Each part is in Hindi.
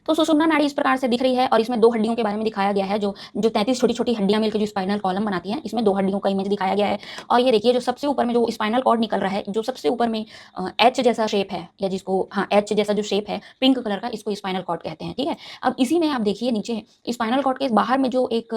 तो सुषुम्ना नाड़ी इस प्रकार से दिख रही है और इसमें 2 हड्डियों के बारे में दिखाया गया है, जो जो 33 छोटी-छोटी हड्डियाँ मिलकर जो स्पाइनल कॉलम बनाती हैं, इसमें 2 हड्डियों का इमेज दिखाया गया है। और ये देखिए जो सबसे ऊपर में जो स्पाइनल कॉर्ड निकल रहा है, जो सबसे ऊपर में एच जैसा शेप है, या जिसको हाँ, एच जैसा जो शेप है पिंक कलर का, इसको स्पाइनल कॉर्ड कहते हैं, ठीक है। अब इसी में आप देखिए नीचे स्पाइनल कॉर्ड के बाहर में जो एक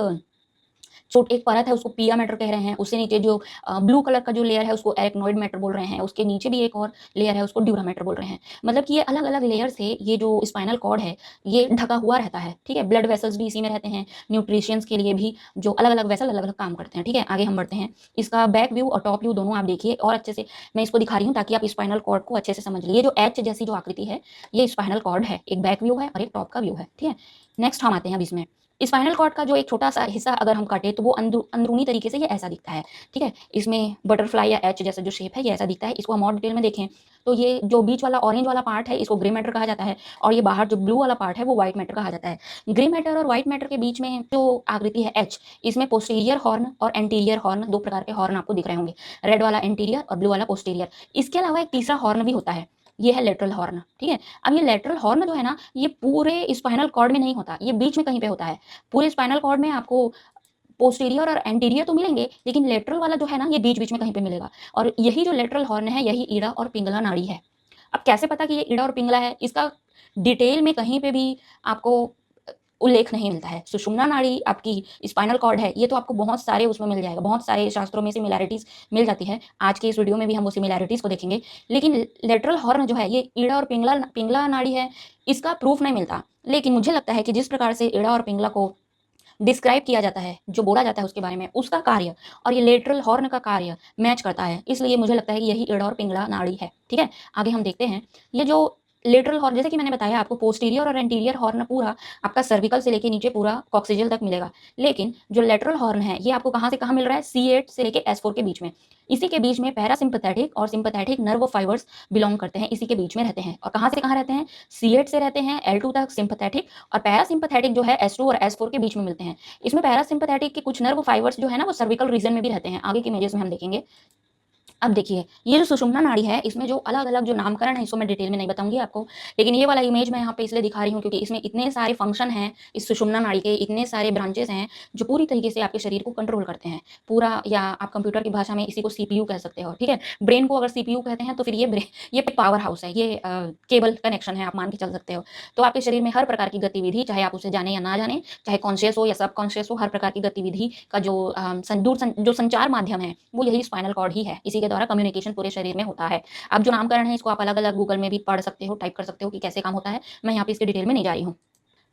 परत है उसको पिया मैटर कह रहे हैं, उससे नीचे जो ब्लू कलर का जो लेयर है उसको एरेक्नोइड मैटर बोल रहे हैं, उसके नीचे भी एक और लेयर है उसको ड्यूरा मैटर बोल रहे हैं। मतलब कि ये अलग-अलग लेयर से ये जो स्पाइनल कॉर्ड है ये ढका हुआ रहता है, ठीक है। ब्लड वेसल्स भी इसी में रहते हैं, न्यूट्रिशंस के लिए भी जो अलग-अलग वेसल अलग-अलग काम करते हैं, ठीक है। आगे हम बढ़ते हैं। इसका बैक व्यू और टॉप व्यू दोनों आप देखिए और अच्छे से मैं इसको दिखा रही हूँ ताकि आप स्पाइनल कॉर्ड को अच्छे से समझ लीजिए। जो एच जैसी जो आकृति है ये स्पाइनल कॉर्ड है, एक बैक व्यू है और एक टॉप का व्यू है, ठीक है। नेक्स्ट हम आते हैं अब इसमें स्पाइनल कॉर्ड का जो एक छोटा सा हिस्सा अगर हम काटें तो वो अंदरूनी तरीके से ये ऐसा दिखता है, ठीक है। इसमें बटरफ्लाई या एच जैसा जो शेप है ये ऐसा दिखता है। इसको हम और डिटेल में देखें तो ये जो बीच वाला ऑरेंज वाला पार्ट है इसको ग्रे मैटर कहा जाता है और ये बाहर जो ब्लू वाला पार्ट है वो व्हाइट मैटर कहा जाता है। ग्रे मैटर और व्हाइट मैटर के बीच में जो आकृति है एच, इसमें पोस्टीरियर हॉर्न और एंटीरियर हॉर्न, 2 प्रकार के हॉर्न आपको दिख रहे होंगे, रेड वाला एंटीरियर और ब्लू वाला पोस्टीरियर। इसके अलावा एक तीसरा हॉर्न भी होता है, ये है लेटरल हॉर्न, ठीक है। अब ये लेटरल हॉर्न जो है ना ये पूरे स्पाइनल कॉर्ड में नहीं होता, ये बीच में कहीं पे होता है। पूरे स्पाइनल कॉर्ड में आपको पोस्टीरियर और एंटीरियर तो मिलेंगे, लेकिन लेटरल वाला जो है ना ये बीच-बीच में कहीं पे मिलेगा और यही जो लेटरल हॉर्न है यही ईड़ा और पिंगला नाड़ी है। अब कैसे पता कि ये ईड़ा और पिंगला है, इसका डिटेल में कहीं पे भी आपको उल्लेख नहीं मिलता है। सुषुम्ना नाड़ी आपकी स्पाइनल कॉर्ड है, ये तो आपको बहुत सारे उसमें मिल जाएगा, बहुत सारे शास्त्रों में सिमिलैरिटीज़ मिल जाती है। आज के इस वीडियो में भी हम वो सिमिलैरिटीज़ को देखेंगे। लेकिन लेटरल हॉर्न जो है ये ईड़ा और पिंगला पिंगला नाड़ी है, इसका प्रूफ नहीं मिलता। लेकिन मुझे लगता है कि जिस प्रकार से ईड़ा और पिंगला को डिस्क्राइब किया जाता है, जो बोला जाता है उसके बारे में, उसका कार्य और ये लेटरल हॉर्न का कार्य मैच करता है। इसलिए मुझे लगता है कि यही ईड़ा और पिंगला नाड़ी है, ठीक है। आगे हम देखते हैं, ये जो लेटरल हॉर्न जैसे कि मैंने बताया आपको पोस्टीरियर और एंटीरियर हॉर्न पूरा आपका सर्विकल से लेके नीचे पूरा कॉक्सिजियल तक मिलेगा। लेकिन जो लेटरल हॉर्न है ये आपको कहाँ से कहाँ मिल रहा है, C8 से लेके S4 के बीच में। इसी के बीच में पैरासिम्पैथेटिक और सिम्पैथेटिक नर्व फाइबर्स बिलोंग करते हैं, इसी के बीच में रहते हैं। और कहाँ से कहाँ रहते हैं, C8 से रहते हैं L2 तक सिम्पैथेटिक, और पैरासिम्पैथेटिक जो है S2 और S4 के बीच में मिलते हैं। इसमें पैरासिम्पैथेटिक के कुछ नर्व फाइबर्स जो है ना वो सर्विकल रीजन में भी रहते हैं, आगे की इमेजेस में हम देखेंगे। अब देखिए ये जो सुषुम्ना नाड़ी है इसमें जो अलग-अलग जो नामकरण है इसको मैं डिटेल में नहीं बताऊंगी आपको, लेकिन ये वाला इमेज मैं यहाँ पे इसलिए दिखा रही हूँ क्योंकि इसमें इतने सारे फंक्शन हैं, इस सुषुम्ना नाड़ी के इतने सारे ब्रांचेस हैं जो पूरी तरीके से आपके शरीर को कंट्रोल करते हैं पूरा, या आप कंप्यूटर की भाषा में इसी को CPU कह सकते हो, ठीक है। ब्रेन को अगर CPU कहते हैं तो फिर ये पावर हाउस है, ये केबल कनेक्शन है, आप मान के चल सकते हो। तो आपके शरीर में हर प्रकार की गतिविधि, चाहे आप उसे जाने या ना जाने, चाहे कॉन्शियस हो या सबकॉन्शियस हो, हर प्रकार की गतिविधि का जो जो संचार माध्यम है वो यही स्पाइनल कॉर्ड ही है, इसी के द्वारा कम्युनिकेशन पूरे शरीर में होता है। अब जो नामकरण है इसको आप अलग-अलग गूगल में भी पढ़ सकते हो, टाइप कर सकते हो कि कैसे काम होता है, मैं यहाँ पे इसके डिटेल में नहीं जा रही हूँ।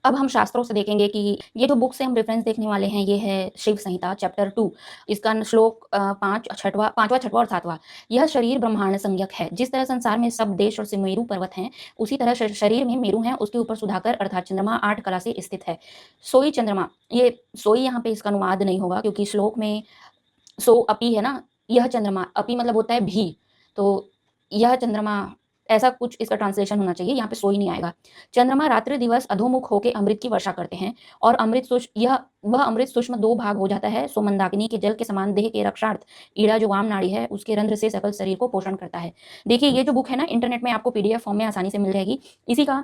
अब हम शास्त्रों से देखेंगे कि ये जो बुक से हम रेफरेंस देखने वाले हैं ये है शिव संहिता चैप्टर 2, इसका श्लोक 5 छठवां 5वां 6वां और 7वां। यह शरीर ब्रह्मांड संज्ञक है, जिस तरह संसार में सब देश और सुमेरु पर्वत हैं उसी तरह शरीर में मेरु हैं, उसके ऊपर सुधाकर अर्थात चंद्रमा 8 कला से स्थित है। सोई चंद्रमा, ये सोई यहाँ पे इसका अनुवाद नहीं होगा क्योंकि श्लोक में सो अपी है ना, यह चंद्रमा, अपी मतलब होता है भी, तो यह चंद्रमा ऐसा कुछ इसका ट्रांसलेशन होना चाहिए, यहाँ पे सोई नहीं आएगा। चंद्रमा रात्रि दिवस अधोमुख होके अमृत की वर्षा करते हैं और अमृत सूक्ष्म यह वह अमृत सूक्ष्म 2 भाग हो जाता है, सो मंदाकिनी के जल के समान देह के रक्षार्थ ईड़ा जो वाम नाड़ी है उसके रंध्र से सकल शरीर को पोषण करता है। देखिए ये जो बुक है ना इंटरनेट में आपको PDF फॉर्म में आसानी से मिल जाएगी, इसी का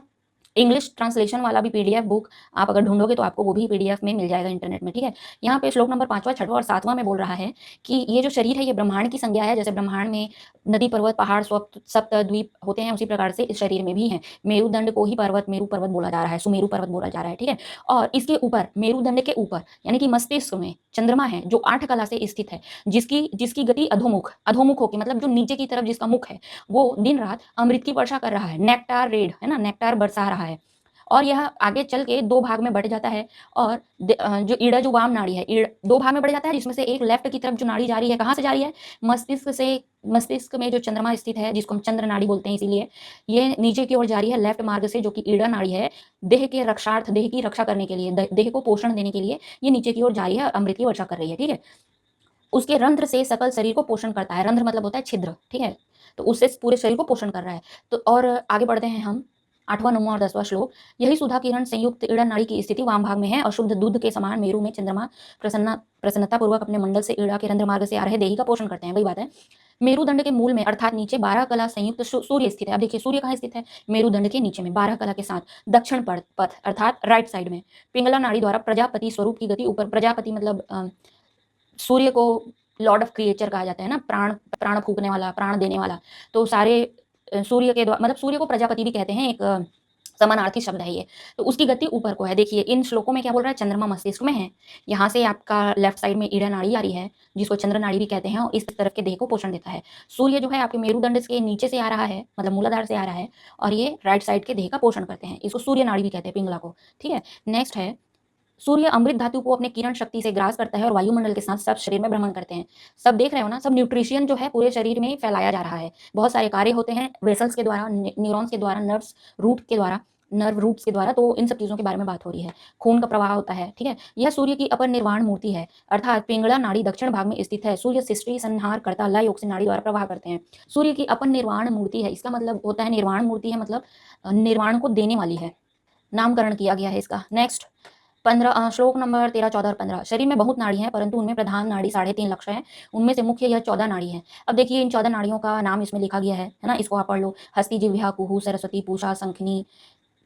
इंग्लिश ट्रांसलेशन वाला भी PDF बुक आप अगर ढूंढोगे तो आपको वो भी PDF में मिल जाएगा इंटरनेट में, ठीक है। यहाँ पे श्लोक नंबर 5वां 6वां और 7वां में बोल रहा है कि ये जो शरीर है ये ब्रह्मांड की संज्ञा है, जैसे ब्रह्मांड में नदी पर्वत पहाड़ सप्त द्वीप होते हैं उसी प्रकार से इस शरीर में भी है। मेरुदंड को ही मेरु पर्वत बोला जा रहा है, सुमेरु पर्वत बोला जा रहा है, ठीक है। और इसके ऊपर मेरुदंड के ऊपर यानी कि मस्तिष्क में चंद्रमा है जो 8 कला से स्थित है, जिसकी जिसकी गति अधोमुख अधोमुख होकर मतलब जो नीचे की तरफ जिसका मुख है वो दिन रात अमृत की वर्षा कर रहा है, नेक्टार रेड है ना, नेक्टार बरसा रहा है। और यह आगे चल के 2 भाग में बढ़ जाता है और जो ईड़ा जो वाम नाड़ी है 2 भाग में बढ़ जाता है, जिसमें से एक लेफ्ट की तरफ जो नाड़ी जा रही है कहाँ से जा रही है, मस्तिष्क से। मस्तिष्क में जो चंद्रमा स्थित है जिसको हम चंद्र नाड़ी बोलते हैं, इसीलिए ये नीचे की ओर जा रही है लेफ्ट मार्ग से, जो कि ईड़ा नाड़ी है। देह के रक्षार्थ, देह की रक्षा करने के लिए, देह को पोषण देने के लिए ये नीचे की ओर जा रही है और अमृत की वर्षा कर रही है, ठीक है। उसके रंध्र से सकल शरीर को पोषण करता है, रंध्र मतलब होता है छिद्र, ठीक है। तो उससे पूरे शरीर को पोषण कर रहा है। तो और आगे बढ़ते हैं हम। 8वां 9वां और 10वां श्लोक। यही सुधा किरण संयुक्त ईड़ा नाड़ी की स्थिति वाम भाग में है और शुद्ध दूध के समान मेरु में चंद्रमा प्रसन्नता पूर्वक अपने मंडल से ईड़ा के रंध्र मार्ग से आ रहे देही का पोषण करते हैं। वही बात है। मेरुदंड के मूल में अर्थात नीचे 12 कला संयुक्त सूर्य स्थित है। अब देखिए सूर्य कहाँ स्थित है? मेरुदंड के नीचे में 12 कला के साथ दक्षिण पथ अर्थात राइट साइड में। पिंगला नाड़ी द्वारा प्रजापति स्वरूप की गति ऊपर, प्रजापति मतलब सूर्य को लॉर्ड ऑफ क्रिएचर कहा जाता है ना, प्राण प्राण फूकने वाला, प्राण देने वाला। तो सारे सूर्य के द्वारा मतलब सूर्य को प्रजापति भी कहते हैं, एक समानार्थी शब्द है ये। तो उसकी गति ऊपर को है। देखिए इन श्लोकों में क्या बोल रहा है? चंद्रमा मस्तिष्क में है, यहाँ से आपका लेफ्ट साइड में ईड़ा नाड़ी आ रही है जिसको चंद्र नाड़ी भी कहते हैं और इस तरफ के देह को पोषण देता है। सूर्य जो है आपके मेरुदंड के नीचे से आ रहा है, मतलब मूलाधार से आ रहा है और ये राइट साइड के देह का पोषण करते हैं। इसको सूर्य नाड़ी भी कहते हैं, पिंगला को। ठीक है, नेक्स्ट है सूर्य अमृत धातु को अपने किरण शक्ति से ग्रास करता है और वायुमंडल के साथ सब शरीर में भ्रमण करते हैं। सब देख रहे हो ना, सब न्यूट्रिशन जो है पूरे शरीर में फैलाया जा रहा है। बहुत सारे कार्य होते हैं वेसल्स के द्वारा, न्यूरॉन्स के द्वारा, नर्व रूट्स के द्वारा। तो इन सब चीजों के बारे में बात हो रही है। खून का प्रवाह होता है। ठीक है, यह सूर्य की अपर निर्वाण मूर्ति है अर्थात पिंगला नाड़ी दक्षिण भाग में स्थित है। सूर्य सृष्टि संहार करता लय योग से नाड़ी द्वारा प्रवाह करते हैं। सूर्य की अपर निर्वाण मूर्ति है, इसका मतलब होता है निर्वाण मूर्ति है मतलब निर्वाण को देने वाली है, नामकरण किया गया है इसका। नेक्स्ट 15 श्लोक नंबर 13, 14 और 15। शरीर में बहुत नाड़ी हैं परंतु उनमें प्रधान नाड़ी 3.5 लक्ष है। उनमें से मुख्य यह 14 नाड़ी है। अब देखिए इन 14 नाड़ियों का नाम इसमें लिखा गया है ना, इसको आप पढ़ लो। हस्ती, जिह्वा, कुहू, सरस्वती, पूषा, शंखनी,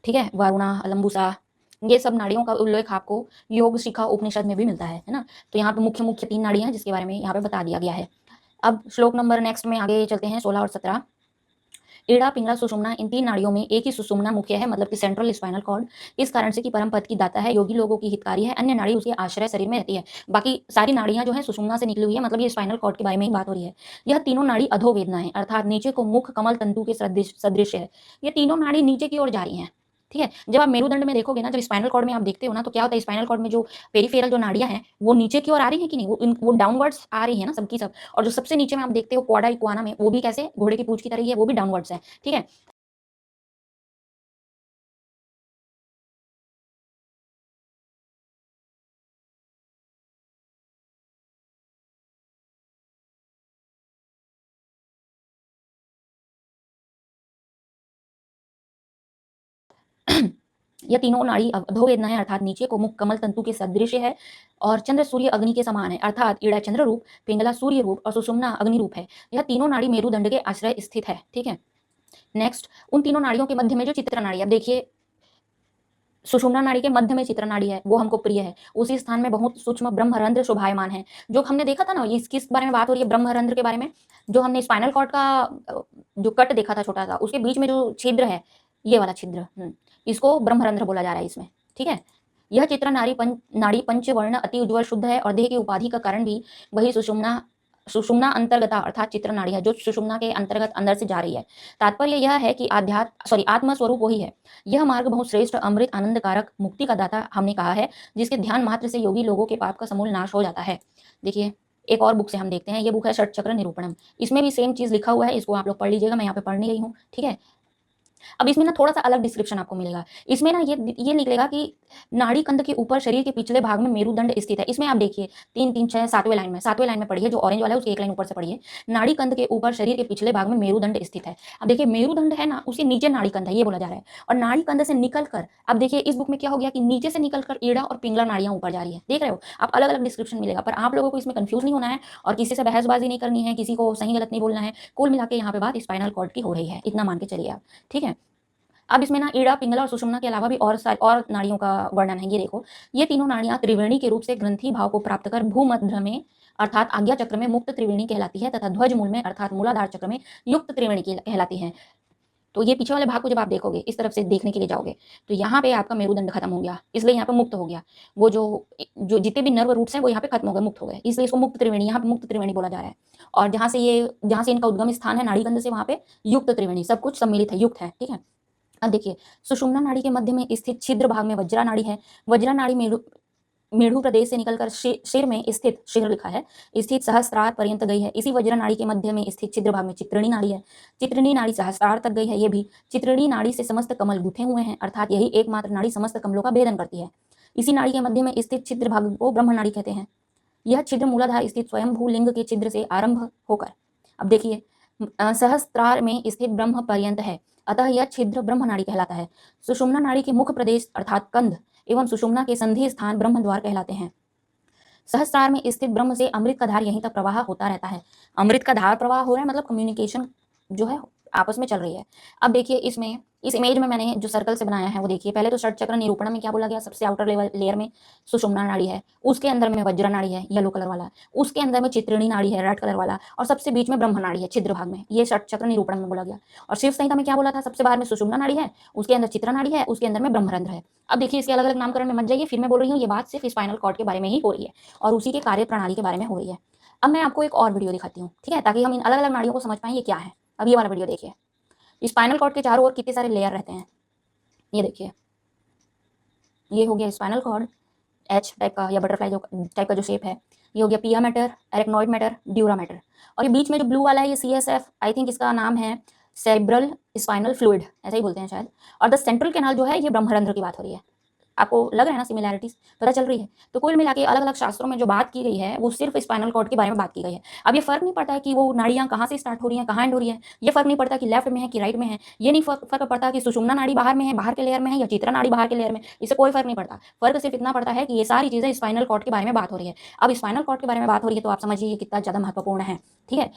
ठीक है, वरुणा, अलंबुसा, ये सब नाड़ियों का उल्लेख आपको योग शिखा उपनिषद में भी मिलता है ना। तो यहाँ पे मुख्य मुख्य 3 नाड़ी हैं जिसके बारे में यहाँ पे बता दिया गया है। अब श्लोक नंबर नेक्स्ट में आगे चलते हैं 16 और 17। ईड़ा, पिंगला, सुषुम्ना, इन 3 नाड़ियों में एक ही सुषुम्ना मुख्य है, मतलब कि सेंट्रल स्पाइनल कॉर्ड। इस कारण से कि परम पद की दाता है, योगी लोगों की हितकारी है, अन्य नाड़ी उसके आश्रय शरीर में रहती है। बाकी सारी नाड़ियां जो है सुषुम्ना से निकली हुई है, मतलब ये स्पाइनल कॉर्ड के बारे में ही बात हो रही है। यह तीनों नाड़ी अधोवेदना है अर्थात नीचे को मुख कमल तंतु के सदृश है। ये तीनों नाड़ी नीचे की ओर जा रही है। ठीक है, जब आप मेरुदंड में देखोगे ना, जब स्पाइनल कॉर्ड में आप देखते हो ना, तो क्या होता है स्पाइनल कॉर्ड में जो पेरिफेरल जो नाड़ियां हैं वो नीचे की ओर आ रही है कि नहीं, वो डाउनवर्ड्स आ रही है ना सबकी सब। और जो सबसे नीचे में आप देखते हो क्वाडा इक्वाना में, वो भी कैसे घोड़े की पूंछ की तरह ही है, वो भी डाउनवर्ड्स है। ठीक है, यह तीनों नाड़ी अधोवेदना है अर्थात नीचे को मुख कमल तंतु के सदृश है और चंद्र सूर्य अग्नि के समान है अर्थात ईड़ा चंद्र रूप, पिंगला सूर्य रूप और सुषुम्ना अग्नि रूप है। यह तीनों नाड़ी मेरुदंड के आश्रय स्थित है। ठीक है, नेक्स्ट उन तीनों नाड़ियों के मध्य में जो चित्रा नाड़ी, अब देखिए सुषुम्ना नाड़ी के मध्य में चित्रा नाड़ी है, वो हमको प्रिय है। उसी स्थान में बहुत सूक्ष्म ब्रह्मरंध्र शोभायमान है। जो हमने देखा था ना, ये किस बारे में बात हो रही है? ब्रह्मरंध्र के बारे में। जो हमने स्पाइनल कॉर्ड का जो कट देखा था छोटा सा, उसके बीच में जो छिद्र है, ये वाला छिद्र, इसको ब्रह्मरंध्र बोला जा रहा है इसमें। ठीक है, यह चित्रा नाड़ी पंचवर्ण अति उज्ज्वल शुद्ध है और देह की उपाधि का कारण भी वही सुषुम्ना अंतर्गता अर्थात चित्र नाड़ी है, जो सुषुम्ना के अंतर्गत अंदर से जा रही है। तात्पर्य यह है कि आत्म स्वरूप वही है। यह मार्ग बहुत श्रेष्ठ, अमृत, आनंद कारक, मुक्ति का दाता हमने कहा है, जिसके ध्यान मात्र से योगी लोगों के पाप का समूल नाश हो जाता है। देखिए एक और बुक से हम देखते हैं, ये बुक है षट चक्र निरूपणम। इसमें भी सेम चीज लिखा हुआ है, इसको आप लोग पढ़ लीजिएगा, मैं यहाँ पे पढ़ नहीं रही हूँ। ठीक है, अब इसमें ना थोड़ा सा अलग डिस्क्रिप्शन आपको मिलेगा। इसमें ना ये निकलेगा कि नाड़ी कंध के ऊपर शरीर के पिछले भाग में मेरुदंड स्थित है। इसमें आप देखिए 3, 3, 6, 7वें लाइन में पढ़िए, जो ऑरेंज वाला है उसकी एक लाइन ऊपर से पढ़िए। नाड़ी कंध के ऊपर शरीर के पिछले भाग में मेरुदंड स्थित है। अब देखिए मेरुदंड है ना, उसके नीचे नाड़ी कंध है, ये बोला जा रहा है। और नाड़ी कंध से निकलकर अब देखिए इस बुक में क्या हो गया कि नीचे से निकलकर ईड़ा और पिंगला नाड़ियां ऊपर जा रही है। देख रहे हो आप, अलग अलग डिस्क्रिप्शन मिलेगा, पर आप लोगों को इसमें कंफ्यूज नहीं होना है और किसी से बहसबाजी नहीं करनी है, किसी को सही गलत नहीं बोलना है। कुल मिला के यहाँ पे बात स्पाइनल कॉर्ड की हो रही है, इतना मान के चलिए आप। ठीक है, अब इसमें ना ईड़ा, पिंगला और सुषुम्ना के अलावा भी और नाड़ियों का वर्णन है। ये देखो, ये तीनों नाड़ियां त्रिवेणी के रूप से ग्रंथि भाव को प्राप्त कर भूमध्य में अर्थात आज्ञा चक्र में मुक्त त्रिवेणी कहलाती है तथा ध्वज मूल में अर्थात मूलाधार चक्र में युक्त त्रिवेणी कहलाती है। तो ये पीछे वाले भाग को जब आप देखोगे, इस तरफ से देखने के लिए जाओगे, तो यहाँ पे आपका मेरुदंड खत्म हो गया, इसलिए यहाँ पे मुक्त हो गया। वो जो जो जितने भी नर्व रूट्स हैं वो यहाँ पे खत्म हो गए, मुक्त हो गए, इसलिए इसको मुक्त त्रिवेणी, यहाँ पे मुक्त त्रिवेणी बोला जा रहा है। और जहाँ से इनका उद्गम स्थान है नाड़ीगंध से, वहाँ पे युक्त त्रिवेणी, सब कुछ सम्मिलित है, युक्त है। ठीक है, अब देखिए सुषुम्ना नाड़ी के मध्य में स्थित छिद्र भाग में वज्रा नाड़ी है। वज्रा नाड़ी मेढ़ू प्रदेश से निकलकर शिर में स्थित, शिर लिखा है, स्थित सहस्त्रार पर्यंत गई है। इसी वज्रा नाड़ी के मध्य में स्थित छिद्र भाग में चित्रणी नाड़ी है। चित्रणी नाड़ी सहस्त्रार तक गई है। ये भी चित्रणी नाड़ी से समस्त कमल गुथे हुए हैं अर्थात यही एकमात्र नाड़ी समस्त कमलों का भेदन करती है। इसी नाड़ी के मध्य में स्थित छिद्र भाग को ब्रह्म नाड़ी कहते हैं। यह छिद्र मूलाधार स्थित स्वयंभू लिंग के छिद्र से आरंभ होकर अब देखिए सहस्त्रार में स्थित ब्रह्म पर्यंत है। अतः यह छिद्र ब्रह्म नाड़ी कहलाता है। सुषुम्ना नाड़ी के मुख्य प्रदेश अर्थात कंध एवं सुषुम्ना के संधि स्थान ब्रह्म द्वार कहलाते हैं। सहस्त्रार में स्थित ब्रह्म से अमृत का धार यहीं तक प्रवाह होता रहता है। अमृत का धार प्रवाह हो रहा है मतलब कम्युनिकेशन जो है आपस में चल रही है। अब देखिए इसमें इस इमेज में मैंने जो सर्कल से बनाया है वो देखिए, पहले तो षट चक्र निरूपण में क्या बोला गया, सबसे आउटर लेयर में सुषुम्ना नाड़ी है, उसके अंदर में वज्र नाड़ी है येलो कलर वाला, उसके अंदर में चित्रिणी नाड़ी है रेड कलर वाला, और सबसे बीच में ब्रह्म नाड़ी है छिद्र भाग में, ये षट चक्र निरूपण में बोला गया। और शिव संहिता में क्या बोला था, सबसे बाहर में सुषुम्ना नाड़ी है, उसके अंदर चित्रा नाड़ी है, उसके अंदर में ब्रह्मरंध्र है। अब देखिए इसके अलग अलग नामकरण में मत जाइए, फिर मैं बोल रही हूँ ये बात सिर्फ स्पाइनल कॉर्ड के बारे में ही हो रही है और उसी के कार्य प्रणाली के बारे में हो रही है। अब मैं आपको एक और वीडियो दिखाती हूँ, ठीक है, ताकि हम इन अलग अलग नाड़ियों को समझ पाएं ये क्या है। अब ये वाला वीडियो देखिए, स्पाइनल कॉर्ड के चारों ओर कितने सारे लेयर रहते हैं, ये देखिए, ये हो गया स्पाइनल कॉर्ड एच टाइप का या बटरफ्लाई जो टाइप का जो शेप है, ये हो गया पिया matter, arachnoid matter, dura mater, और ये बीच में जो ब्लू वाला है ये CSF, आई थिंक इसका नाम है सेरेब्रल स्पाइनल फ्लूइड, ऐसा ही बोलते हैं शायद। और द सेंट्रल कैनाल जो है ये ब्रह्मरंध्र की बात हो रही है। आपको लग रहा है ना, सिमिलैरिटीज पता चल रही है। तो कुल मिला के अलग अलग शास्त्रों में जो बात की गई है वो सिर्फ स्पाइनल कॉर्ड के बारे में बात की गई है। अब ये फर्क नहीं पड़ता है कि वो नाड़ियां कहाँ से स्टार्ट हो रही हैं, कहाँ एंड हो रही है, ये फर्क नहीं पड़ता कि लेफ्ट में है कि राइट में है, ये नहीं फर्क पड़ता कि सुषुम्ना नाड़ी बाहर में है, बाहर के लेयर में है, या चित्रा नाड़ी बाहर के लेयर में, इससे कोई फर्क नहीं पड़ता। फर्क सिर्फ इतना पड़ता है कि ये सारी चीजें स्पाइनल कॉर्ड के बारे में बात हो रही है। अब स्पाइनल कॉर्ड के बारे में बात हो रही है तो आप समझिए कितना ज्यादा महत्वपूर्ण है, ठीक है।